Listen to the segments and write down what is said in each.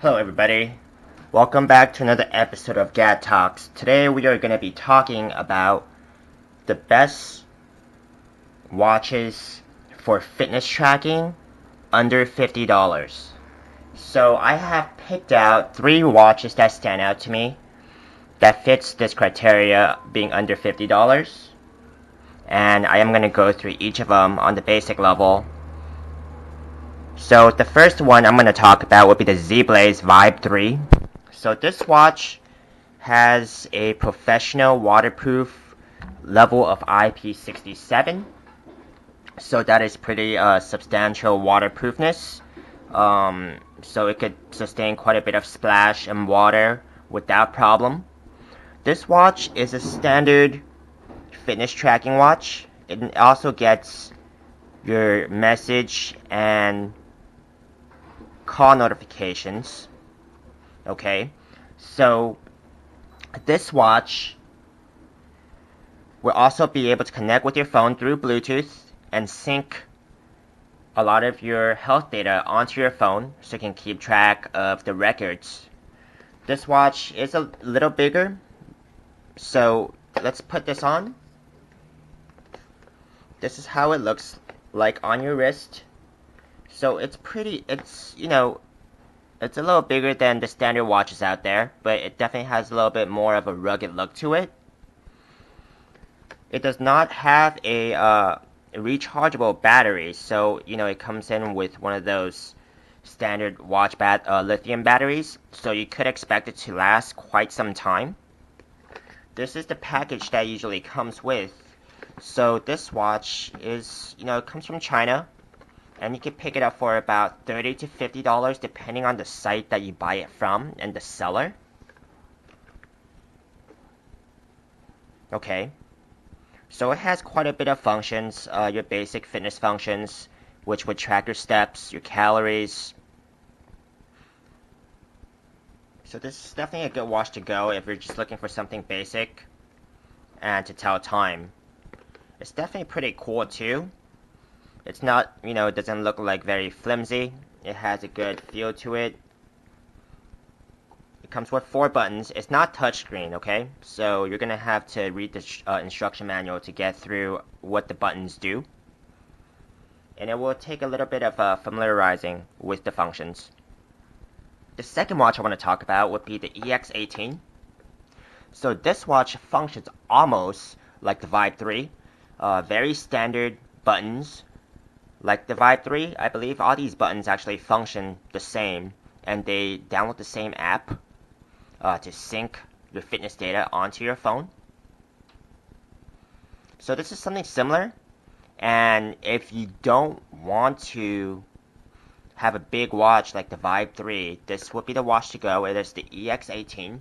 Hello everybody, welcome back to another episode of Gad Talks. Today we are going to be talking about the best watches for fitness tracking under $50. So I have picked out 3 watches that stand out to me that fits this criteria being under $50. And I am going to go through each of them on the basic level. So the first one I'm going to talk about would be the Zeblaze Vibe 3. So this watch has a professional waterproof level of IP67. So that is pretty substantial waterproofness. So it could sustain quite a bit of splash and water without problem. This watch is a standard fitness tracking watch. It also gets your message and call notifications. Okay, so this watch will also be able to connect with your phone through Bluetooth and sync a lot of your health data onto your phone so you can keep track of the records. This watch is a little bigger, so let's put this on. This is how it looks like on your wrist. So it's a little bigger than the standard watches out there, but it definitely has a little bit more of a rugged look to it. It does not have a rechargeable battery, so it comes in with one of those standard watch lithium batteries, so you could expect it to last quite some time. This is the package that usually comes with. So this watch is, it comes from China. And you can pick it up for about $30 to $50 depending on the site that you buy it from and the seller. Okay, so it has quite a bit of functions, your basic fitness functions, which would track your steps, your calories. So this is definitely a good watch to go if you're just looking for something basic and to tell time. It's definitely pretty cool too. It's not, it doesn't look like very flimsy. It has a good feel to it. It comes with 4 buttons. It's not touchscreen, okay? So you're going to have to read the instruction manual to get through what the buttons do. And it will take a little bit of familiarizing with the functions. The second watch I want to talk about would be the X18. So this watch functions almost like the Vibe 3. Very standard buttons. Like the Vibe 3, I believe all these buttons actually function the same, and they download the same app to sync your fitness data onto your phone. So this is something similar, and if you don't want to have a big watch like the Vibe 3, this would be the watch to go. It is the EX18.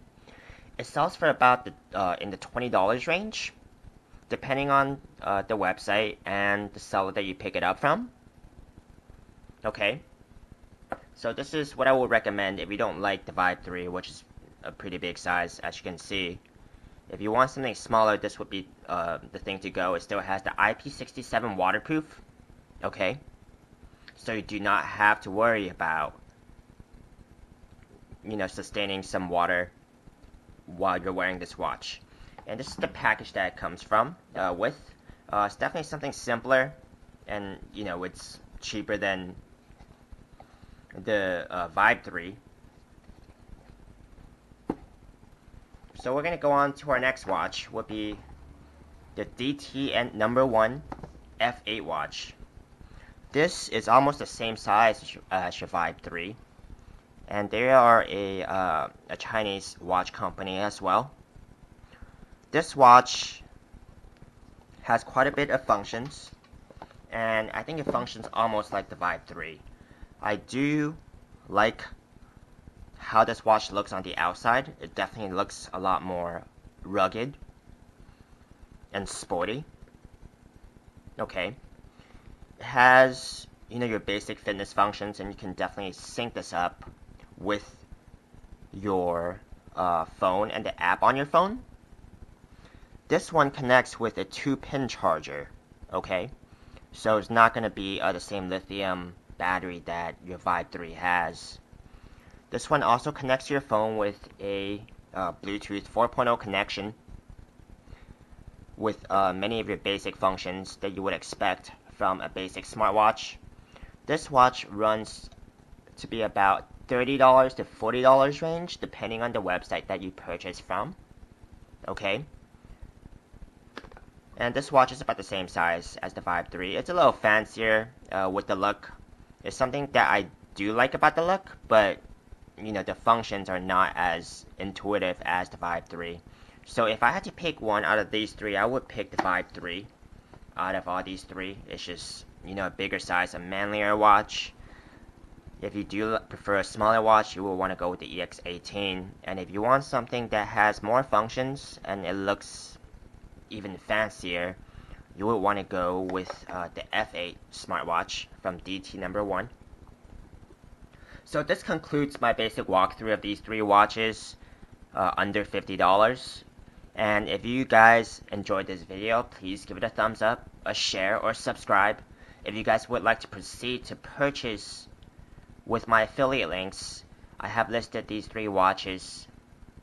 It sells for about in the $20 range, depending on the website and the seller that you pick it up from. Okay, so this is what I would recommend if you don't like the Vibe 3, which is a pretty big size, as you can see. If you want something smaller, this would be the thing to go. It still has the IP67 waterproof. Okay, so you do not have to worry about sustaining some water while you're wearing this watch. And this is the package that it comes from with. It's definitely something simpler, and it's cheaper than the Vibe 3. So we're going to go on to our next watch, would be the DTN #1 F8 watch. This is almost the same size as your Vibe 3, and they are a Chinese watch company as well. This watch has quite a bit of functions, and I think it functions almost like the Vibe 3. I do like how this watch looks on the outside. It definitely looks a lot more rugged and sporty. Okay, it has your basic fitness functions, and you can definitely sync this up with your phone and the app on your phone. This one connects with a 2-pin charger. Okay, so it's not going to be the same lithium battery that your Vibe 3 has. This one also connects to your phone with a Bluetooth 4.0 connection with many of your basic functions that you would expect from a basic smartwatch. This watch runs to be about $30 to $40 range, depending on the website that you purchase from. Okay. And this watch is about the same size as the Vibe 3. It's a little fancier with the look. It's something that I do like about the look, but the functions are not as intuitive as the Vibe 3. So if I had to pick one out of these three, I would pick the Vibe 3 out of all these three. It's just, a bigger size, a manlier watch. If you do prefer a smaller watch, you will want to go with the X18. And if you want something that has more functions and it looks even fancier, you would want to go with the F8 smartwatch from DT number 1. So this concludes my basic walkthrough of these three watches under $50. And if you guys enjoyed this video, please give it a thumbs up, a share, or subscribe. If you guys would like to proceed to purchase with my affiliate links, I have listed these three watches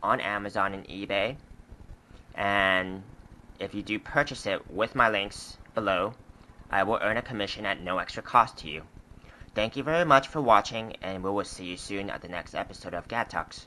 on Amazon and eBay. And if you do purchase it with my links below, I will earn a commission at no extra cost to you. Thank you very much for watching, and we will see you soon at the next episode of Gad Talks.